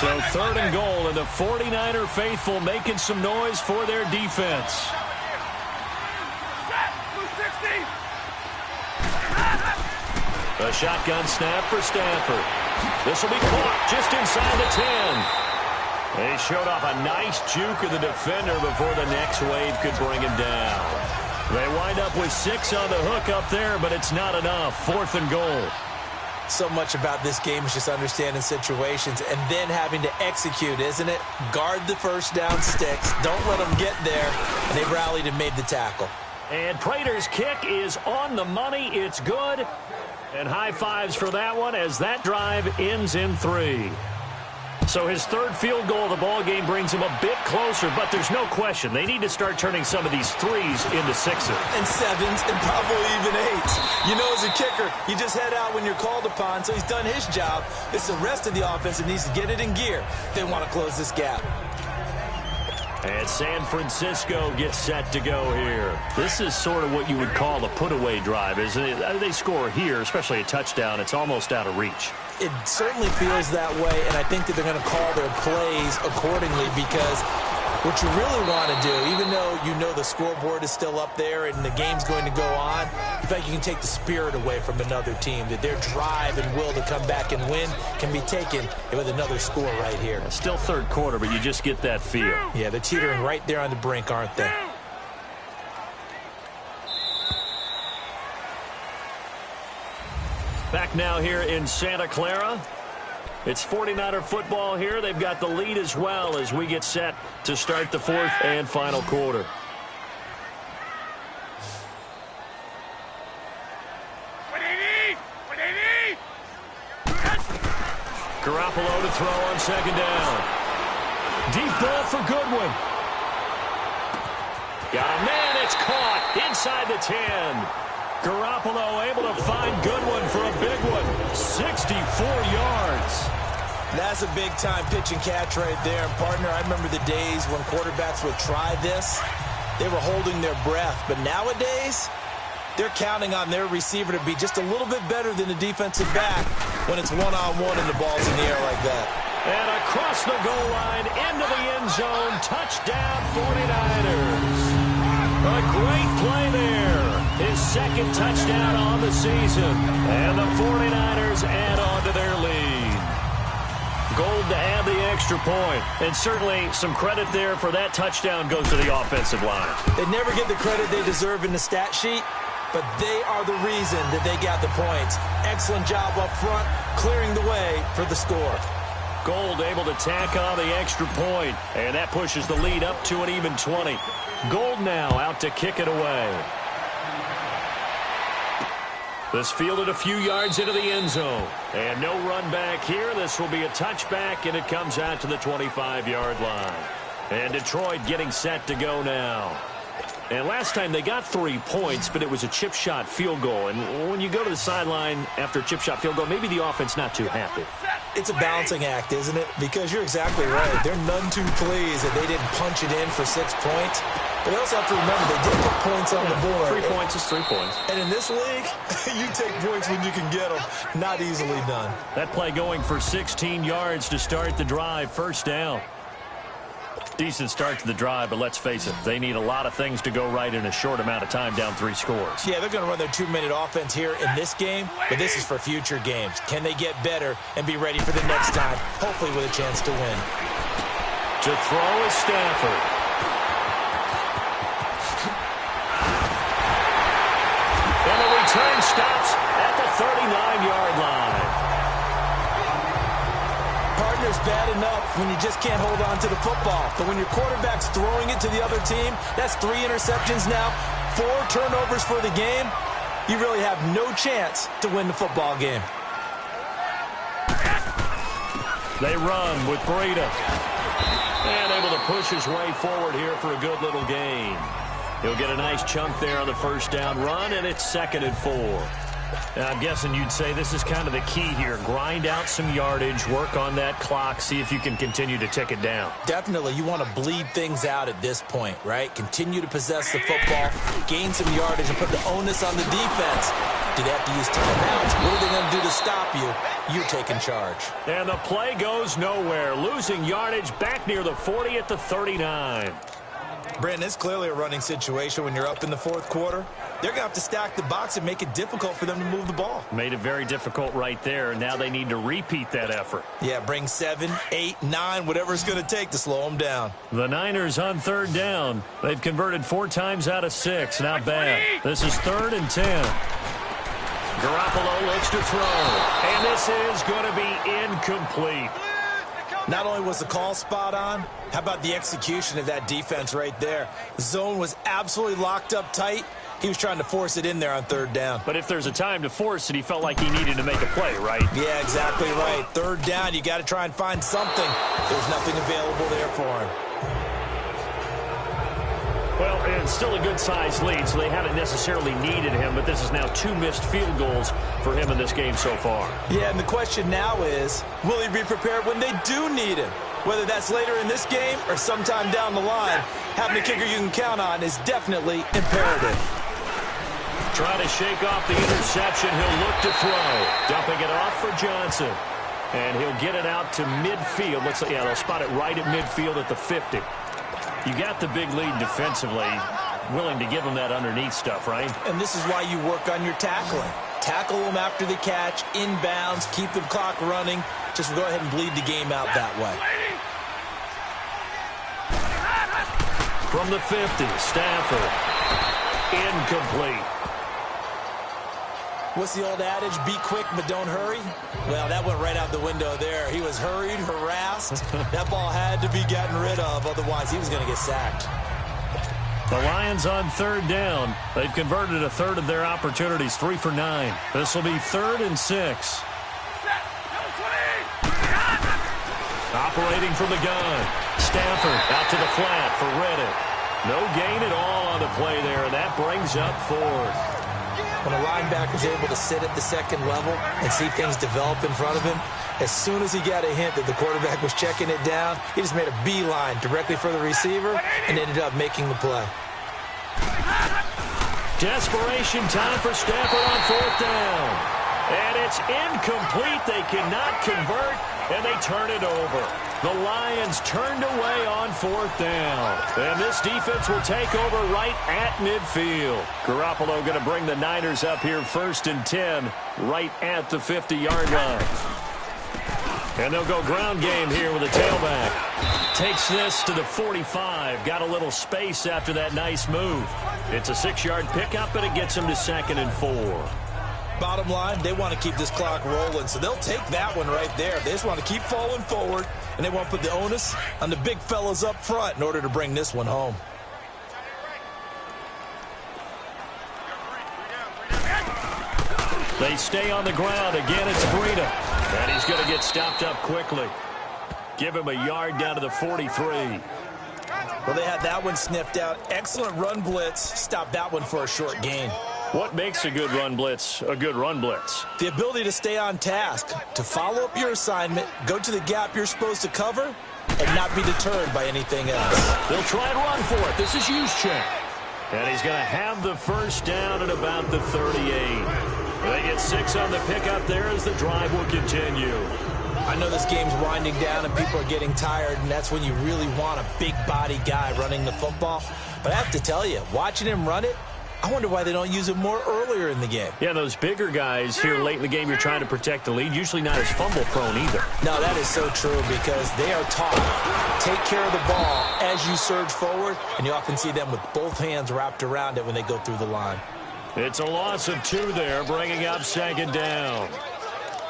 So third and goal, and the 49er faithful making some noise for their defense. A shotgun snap for Stafford. This will be caught just inside the 10. He showed off a nice juke of the defender before the next wave could bring him down. They wind up with 6 on the hook up there, but it's not enough. 4th and goal. So much about this game is just understanding situations and then having to execute, isn't it? Guard the first down sticks. Don't let them get there. And they rallied and made the tackle. And Prater's kick is on the money. It's good. And high fives for that one as that drive ends in 3. So his third field goal of the ball game brings him a bit closer, but there's no question they need to start turning some of these 3s into 6s. And 7s and probably even 8s. You know, as a kicker, you just head out when you're called upon, so he's done his job. It's the rest of the offense that needs to get it in gear if they want to close this gap. And San Francisco gets set to go here. This is sort of what you would call a put-away drive, isn't it? They score here, especially a touchdown. It's almost out of reach. It certainly feels that way, and I think that they're going to call their plays accordingly because what you really want to do, even though you know the scoreboard is still up there and the game's going to go on, in fact, you can take the spirit away from another team, that their drive and will to come back and win can be taken with another score right here. Still third quarter, but you just get that feel. Yeah, they're teetering right there on the brink, aren't they? Back now here in Santa Clara. It's 49er football here. They've got the lead as well as we get set to start the 4th and final quarter. Garoppolo to throw on second down. Deep ball for Goodwin. Got a man. It's caught inside the 10. Garoppolo able to find Goodwin for a big one. 64 yards. That's a big-time pitch and catch right there. And, partner, I remember the days when quarterbacks would try this. They were holding their breath. But nowadays, they're counting on their receiver to be just a little bit better than the defensive back when it's one-on-one and the ball's in the air like that. And across the goal line, into the end zone, touchdown 49ers. A great play there. His second touchdown on the season. And the 49ers add on to their lead. Gold to add the extra point. And certainly some credit there for that touchdown goes to the offensive line. They never get the credit they deserve in the stat sheet, but they are the reason that they got the points. Excellent job up front, clearing the way for the score. Gold able to tack on the extra point, and that pushes the lead up to an even 20. Gold now out to kick it away. This fielded a few yards into the end zone. And no run back here. This will be a touchback, and it comes out to the 25-yard line. And Detroit getting set to go now. And last time they got 3 points, but it was a chip shot field goal. And when you go to the sideline after a chip shot field goal, maybe the offense not too happy. It's a balancing act, isn't it? Because you're exactly right. They're none too pleased that they didn't punch it in for 6 points. But they also have to remember they did put points on the board. 3 points is 3 points. And in this league, you take points when you can get them. Not easily done. That play going for 16 yards to start the drive. First down. Decent start to the drive, but let's face it, they need a lot of things to go right in a short amount of time, down 3 scores. Yeah, they're going to run their 2-minute offense here in this game, but this is for future games. Can they get better and be ready for the next time, hopefully with a chance to win? To throw is Stafford. And the return stops at the 39-yard line. Partner's bad enough when you just can't hold on to the football. But when your quarterback's throwing it to the other team, that's 3 interceptions now, 4 turnovers for the game. You really have no chance to win the football game. They run with Breida. And able to push his way forward here for a good little gain. He'll get a nice chunk there on the first down run, and it's 2nd and 4. Now, I'm guessing you'd say this is kind of the key here. Grind out some yardage, work on that clock, see if you can continue to tick it down. Definitely. You want to bleed things out at this point, right? Continue to possess the football, gain some yardage, and put the onus on the defense. Do they have to use timeouts? What are they going to do to stop you? You're taking charge. And the play goes nowhere. Losing yardage back near the 40 at the 39. Brandon, it's clearly a running situation when you're up in the 4th quarter. They're going to have to stack the box and make it difficult for them to move the ball. Made it very difficult right there, and now they need to repeat that effort. Yeah, bring 7, 8, 9, whatever it's going to take to slow them down. The Niners on 3rd down. They've converted 4 times out of 6. Not bad. This is 3rd and 10. Garoppolo looks to throw, and this is going to be incomplete. Not only was the call spot on, how about the execution of that defense right there? The zone was absolutely locked up tight. He was trying to force it in there on 3rd down. But if there's a time to force it, he felt like he needed to make a play, right? Yeah, exactly right. 3rd down, you got to try and find something. There's nothing available there for him. Well, and still a good-sized lead, so they haven't necessarily needed him, but this is now 2 missed field goals for him in this game so far. Yeah, and the question now is, will he be prepared when they do need him? Whether that's later in this game or sometime down the line, having a kicker you can count on is definitely imperative. Trying to shake off the interception. He'll look to throw. Dumping it off for Johnson. And he'll get it out to midfield. Yeah, they'll spot it right at midfield at the 50. You got the big lead defensively, willing to give them that underneath stuff, right? And this is why you work on your tackling. Tackle them after the catch, inbounds, keep the clock running. Just go ahead and bleed the game out that way. From the 50, Stafford. Incomplete. What's the old adage? Be quick, but don't hurry? Well, that went right out the window there. He was hurried, harassed. That ball had to be gotten rid of, otherwise he was going to get sacked. The Lions on 3rd down. They've converted a 1/3 of their opportunities, 3 for 9. This will be 3rd and 6. Operating from the gun. Stafford out to the flat for Reddick. No gain at all on the play there, and that brings up 4th. When a linebacker is able to sit at the 2nd level and see things develop in front of him, as soon as he got a hint that the quarterback was checking it down, he just made a beeline directly for the receiver and ended up making the play. Desperation time for Stafford on 4th down. And it's incomplete. They cannot convert, and they turn it over. The Lions turned away on 4th down. And this defense will take over right at midfield. Garoppolo going to bring the Niners up here 1st and 10, right at the 50-yard line. And they'll go ground game here with a tailback. Takes this to the 45. Got a little space after that nice move. It's a 6-yard pickup, and it gets him to 2nd and 4. Bottom line, they want to keep this clock rolling, so they'll take that one right there. They just want to keep falling forward, and they want to put the onus on the big fellas up front in order to bring this one home. They stay on the ground. Again, it's Breida. And he's going to get stopped up quickly. Give him a yard down to the 43. Well, they had that one sniffed out. Excellent run blitz. Stopped that one for a short gain. What makes a good run blitz a good run blitz? The ability to stay on task, to follow up your assignment, go to the gap you're supposed to cover, and not be deterred by anything else. They'll try and run for it. This is Juszczyk. And he's going to have the first down at about the 38. They get 6 on the pickup there as the drive will continue. I know this game's winding down and people are getting tired, and that's when you really want a big body guy running the football. But I have to tell you, watching him run it, I wonder why they don't use him more earlier in the game. Yeah, those bigger guys here late in the game, you're trying to protect the lead, usually not as fumble prone either. No, that is so true because they are taught. Take care of the ball as you surge forward, and you often see them with both hands wrapped around it when they go through the line. It's a loss of 2 there, bringing up second down.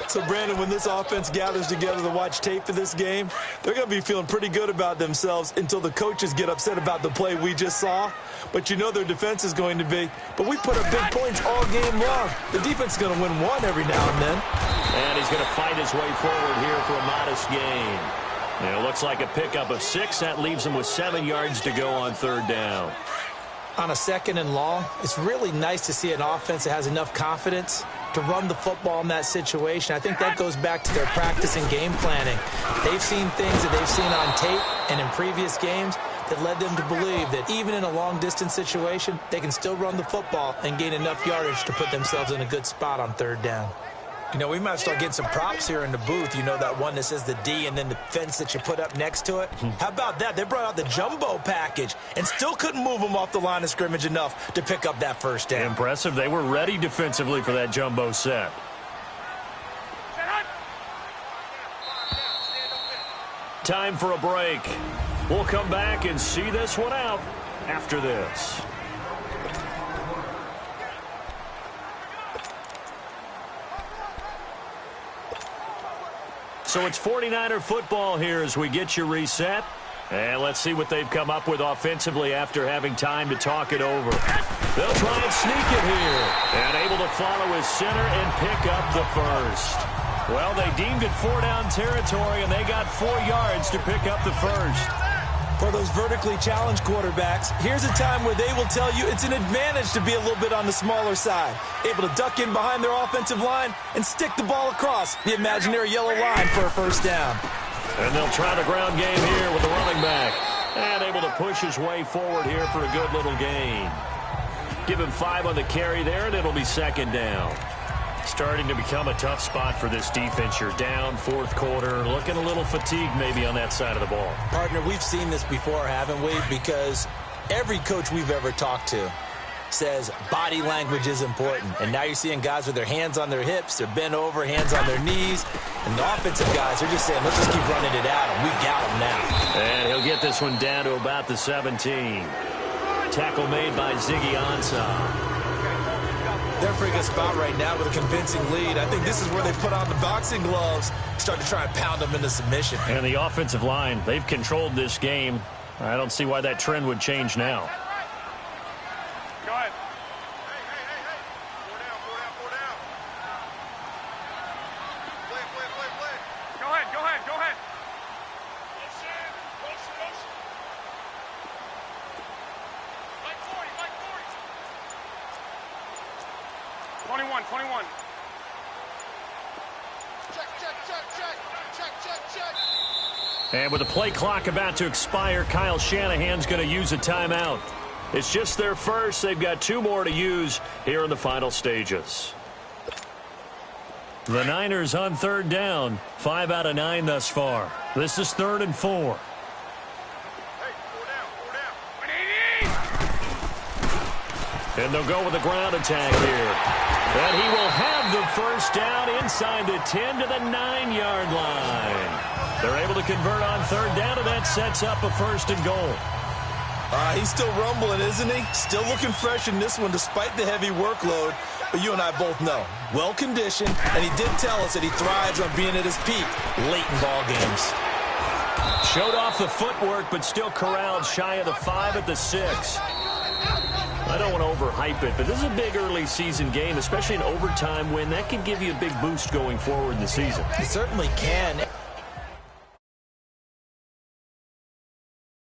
So, Brandon, when this offense gathers together to watch tape for this game, they're going to be feeling pretty good about themselves until the coaches get upset about the play we just saw. But you know their defense is going to be. But we put up big points all game long. The defense is going to win one every now and then. And he's going to fight his way forward here for a modest gain. And it looks like a pickup of 6. That leaves him with 7 yards to go on third down. On a 2nd and long, it's really nice to see an offense that has enough confidence to run the football in that situation. I think that goes back to their practice and game planning. They've seen things that they've seen on tape and in previous games that led them to believe that even in a long-distance situation, they can still run the football and gain enough yardage to put themselves in a good spot on third down. You know, we might start getting some props here in the booth. You know, that one that says the D and then the fence that you put up next to it? How about that? They brought out the jumbo package and still couldn't move them off the line of scrimmage enough to pick up that first down. Impressive. They were ready defensively for that jumbo set. Time for a break. We'll come back and see this one out after this. So it's 49er football here as we get you reset. And let's see what they've come up with offensively after having time to talk it over. They'll try and sneak it here. And able to follow his center and pick up the first. Well, they deemed it 4-down territory, and they got 4 yards to pick up the first. For those vertically challenged quarterbacks, here's a time where they will tell you it's an advantage to be a little bit on the smaller side. Able to duck in behind their offensive line and stick the ball across the imaginary yellow line for a first down. And they'll try the ground game here with the running back. And able to push his way forward here for a good little gain. Give him 5 on the carry there, and it'll be second down. Starting to become a tough spot for this defense. You're down fourth quarter, looking a little fatigued maybe on that side of the ball. Partner, we've seen this before, haven't we? Because every coach we've ever talked to says body language is important. And now you're seeing guys with their hands on their hips, they're bent over, hands on their knees. And the offensive guys are just saying, let's just keep running it at them. We've got them now. And he'll get this one down to about the 17. Tackle made by Ziggy Ansah. They're in a pretty good spot right now with a convincing lead. I think this is where they put on the boxing gloves, start to try and pound them into submission. And the offensive line, they've controlled this game. I don't see why that trend would change now. Go ahead. Go ahead. 21. Check. And with the play clock about to expire, Kyle Shanahan's going to use a timeout. It's just their first. They've got 2 more to use here in the final stages. The Niners on third down. 5 out of 9 thus far. This is 3rd and 4. And they'll go with a ground attack here. And he will have the first down inside the 10 to the 9-yard line. They're able to convert on third down, and that sets up a 1st and goal. He's still rumbling, isn't he? Still looking fresh in this one despite the heavy workload. But you and I both know, well-conditioned, and he did tell us that he thrives on being at his peak late in ball games. Showed off the footwork, but still corralled shy of the 5 at the 6. I don't want to overhype it, but this is a big early season game, especially an overtime win. That can give you a big boost going forward in the season. It certainly can.